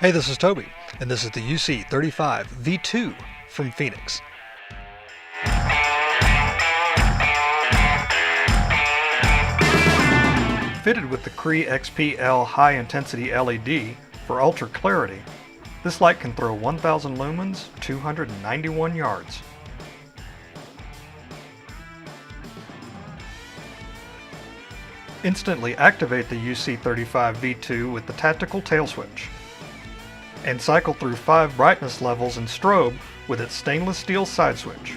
Hey, this is Toby, and this is the UC35 V2 from Fenix. Fitted with the Cree XPL high-intensity LED for ultra clarity, this light can throw 1000 lumens, 291 yards. Instantly activate the UC35 V2 with the tactical tail switch, and cycle through 5 brightness levels in strobe with its stainless steel side switch.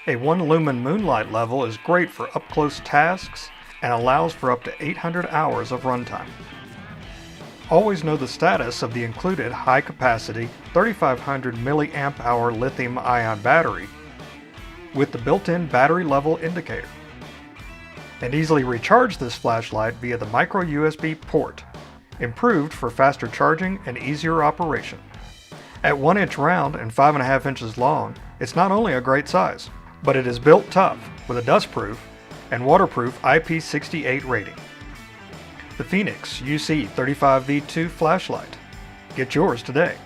A 1 lumen Moonlight level is great for up-close tasks and allows for up to 800 hours of runtime. Always know the status of the included high-capacity 3500 mAh lithium-ion battery with the built-in battery level indicator, and easily recharge this flashlight via the micro USB port, improved for faster charging and easier operation. At 1 inch round and 5.5 inches long, it's not only a great size, but it is built tough with a dustproof and waterproof IP68 rating. The Fenix UC35 V2 flashlight. Get yours today.